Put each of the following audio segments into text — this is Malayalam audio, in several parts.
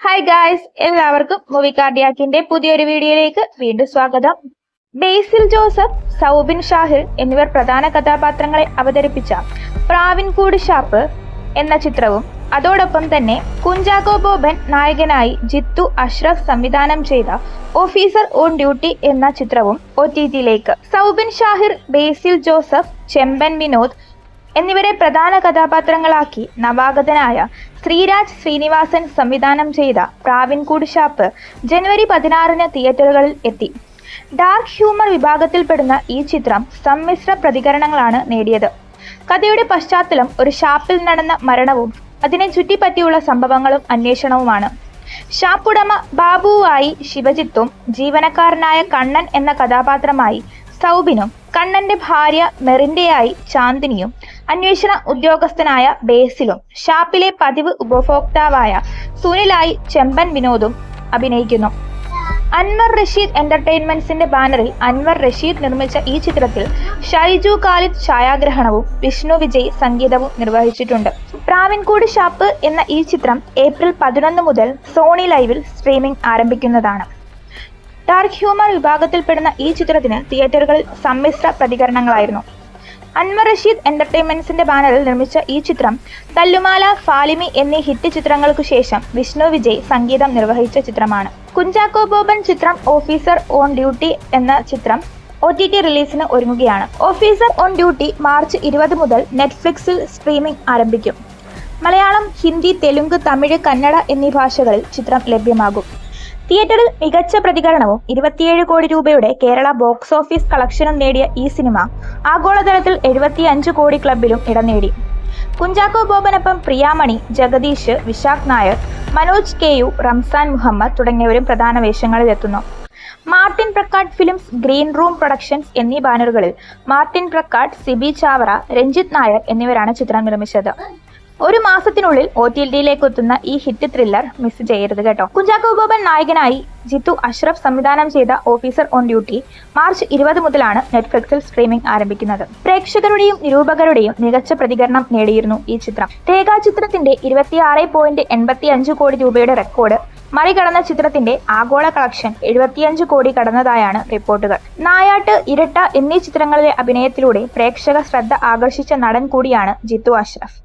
ഹായ് ഗായ്സ്, എല്ലാവർക്കും മൂവി കാർഡിയാക്കിന്റെ പുതിയൊരു വീഡിയോയിലേക്ക് വീണ്ടും സ്വാഗതം. ബേസിൽ ജോസഫ്, സൗബിൻ ഷാഹിർ എന്നിവർ പ്രധാന കഥാപാത്രങ്ങളെ അവതരിപ്പിച്ച പ്രാവിൻകൂട് ഷാപ്പ് എന്ന ചിത്രവും അതോടൊപ്പം തന്നെ കുഞ്ചാക്കോ ബോബൻ നായകനായി ജിത്തു അഷ്റഫ് സംവിധാനം ചെയ്ത ഓഫീസർ ഓൺ ഡ്യൂട്ടി എന്ന ചിത്രവും OTT-യിലേക്ക്. സൗബിൻ ഷാഹിർ, ബേസിൽ ജോസഫ്, ചെമ്പൻ വിനോദ് എന്നിവരെ പ്രധാന കഥാപാത്രങ്ങളാക്കി നവാഗതനായ ശ്രീരാജ് ശ്രീനിവാസൻ സംവിധാനം ചെയ്ത പ്രാവിൻകൂട് ഷാപ്പ് ജനുവരി 16-ന് തിയേറ്ററുകളിൽ എത്തി. ഡാർക്ക് ഹ്യൂമർ വിഭാഗത്തിൽപ്പെടുന്ന ഈ ചിത്രം സമ്മിശ്ര പ്രതികരണങ്ങളാണ് നേടിയത്. കഥയുടെ പശ്ചാത്തലം ഒരു ഷാപ്പിൽ നടന്ന മരണവും അതിനെ ചുറ്റിപ്പറ്റിയുള്ള സംഭവങ്ങളും അന്വേഷണവുമാണ്. ഷാപ്പുടമ ബാബുവായി ശിവജിത്തും ജീവനക്കാരനായ കണ്ണൻ എന്ന കഥാപാത്രമായി സൗബിനും കണ്ണന്റെ ഭാര്യ മെറിൻഡയായി ചാന്ദിനിയും അന്വേഷണ ഉദ്യോഗസ്ഥനായ ബേസിലും ഷാപ്പിലെ പതിവ് ഉപഭോക്താവായ സുനിലായി ചെമ്പൻ വിനോദും അഭിനയിക്കുന്നു. അൻവർ റഷീദ് എന്റർടൈൻമെന്റ്സിന്റെ ബാനറിൽ അൻവർ റഷീദ് നിർമ്മിച്ച ഈ ചിത്രത്തിൽ ഷൈജു ഖാലിദ് ഛായാഗ്രഹണവും വിഷ്ണു വിജയ് സംഗീതവും നിർവഹിച്ചിട്ടുണ്ട്. പ്രാവിൻകൂട് ഷാപ്പ് എന്ന ഈ ചിത്രം ഏപ്രിൽ 11 മുതൽ സോണി ലൈവിൽ സ്ട്രീമിംഗ് ആരംഭിക്കുന്നതാണ്. ഡാർക്ക് ഹ്യൂമർ വിഭാഗത്തിൽപ്പെടുന്ന ഈ ചിത്രത്തിന് തിയേറ്ററുകളിൽ സമ്മിശ്ര പ്രതികരണങ്ങളായിരുന്നു. അൻവർ റഷീദ് എന്റർടൈൻമെന്റ്സിന്റെ ബാനറിൽ നിർമ്മിച്ച ഈ ചിത്രം തല്ലുമാല, ഫാലിമി എന്നീ ഹിറ്റ് ചിത്രങ്ങൾക്കു ശേഷം വിഷ്ണു വിജയ് സംഗീതം നിർവഹിച്ച ചിത്രമാണ്. കുഞ്ചാക്കോ ബോബൻ ചിത്രം ഓഫീസർ ഓൺ ഡ്യൂട്ടി എന്ന ചിത്രം OTT റിലീസിന് ഒരുങ്ങുകയാണ്. ഓഫീസർ ഓൺ ഡ്യൂട്ടി മാർച്ച് 20 മുതൽ നെറ്റ്ഫ്ലിക്സിൽ സ്ട്രീമിംഗ് ആരംഭിക്കും. മലയാളം, ഹിന്ദി, തെലുങ്ക്, തമിഴ്, കന്നഡ എന്നീ ഭാഷകളിൽ ചിത്രം ലഭ്യമാകും. തിയേറ്ററിൽ മികച്ച പ്രതികരണവും 27 കോടി രൂപയുടെ കേരള ബോക്സ് ഓഫീസ് കളക്ഷനും നേടിയ ഈ സിനിമ ആഗോളതലത്തിൽ 75 കോടി ക്ലബിലും ഇടം നേടി. കുഞ്ചാക്കോ ബോബനൊപ്പം പ്രിയാമണി, ജഗദീഷ്, വിശാഖ് നായർ, മനോജ് KU, റംസാൻ മുഹമ്മദ് തുടങ്ങിയവരും പ്രധാന വേഷങ്ങളിലെത്തുന്നു. Martin Prakkat films, green room productions എന്നീ ബാനറുകളിൽ മാർട്ടിൻ പ്രക്കാട്, സിബി ചാവറ, രഞ്ജിത്ത് നായർ എന്നിവരാണ് ചിത്രം നിർമ്മിച്ചത്. ഒരു മാസത്തിനുള്ളിൽ OTT-യിലേക്ക് എത്തുന്ന ഈ ഹിറ്റ് ത്രില്ലർ മിസ് ചെയ്യരുത് കേട്ടോ. കുഞ്ചാക്കോ ബോബൻ നായകനായി ജിത്തു അഷ്റഫ് സംവിധാനം ചെയ്ത ഓഫീസർ ഓൺ ഡ്യൂട്ടി മാർച്ച് 20 മുതലാണ് നെറ്റ്ഫ്ലിക്സിൽ സ്ട്രീമിംഗ് ആരംഭിക്കുന്നത്. പ്രേക്ഷകരുടെയും നിരൂപകരുടെയും മികച്ച പ്രതികരണം നേടിയിരുന്നു ഈ ചിത്രം. രേഖാചിത്രത്തിന്റെ 26.85 കോടി രൂപയുടെ റെക്കോർഡ് മറികടന്ന ചിത്രത്തിന്റെ ആഗോള കളക്ഷൻ 75 കോടി കടന്നതായാണ് റിപ്പോർട്ടുകൾ. നായാട്ട്, ഇരട്ട എന്നീ ചിത്രങ്ങളിലെ അഭിനയത്തിലൂടെ പ്രേക്ഷക ശ്രദ്ധ ആകർഷിച്ച നടൻ കൂടിയാണ് ജിത്തു അഷ്റഫ്.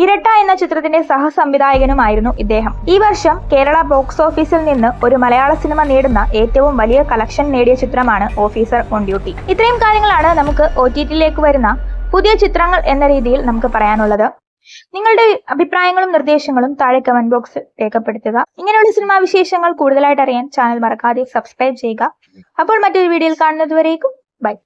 ഇരട്ട എന്ന ചിത്രത്തിന്റെ സഹസംവിധായകനുമായിരുന്നു ഇദ്ദേഹം. ഈ വർഷം കേരള ബോക്സ് ഓഫീസിൽ നിന്ന് ഒരു മലയാള സിനിമ നേടുന്ന ഏറ്റവും വലിയ കളക്ഷൻ നേടിയ ചിത്രമാണ് ഓഫീസർ ഓൺ ഡ്യൂട്ടി. ഇത്രയും കാര്യങ്ങളാണ് നമുക്ക് OTT-യിലേക്ക് വരുന്ന പുതിയ ചിത്രങ്ങൾ എന്ന രീതിയിൽ നമുക്ക് പറയാനുള്ളത്. നിങ്ങളുടെ അഭിപ്രായങ്ങളും നിർദ്ദേശങ്ങളും താഴെ കമന്റ് ബോക്സിൽ രേഖപ്പെടുത്തുക. ഇങ്ങനെയുള്ള സിനിമാ വിശേഷങ്ങൾ കൂടുതലായിട്ട് അറിയാൻ ചാനൽ മറക്കാതെ സബ്സ്ക്രൈബ് ചെയ്യുക. അപ്പോൾ മറ്റൊരു വീഡിയോയിൽ കാണുന്നതുവരേക്കും ബൈ.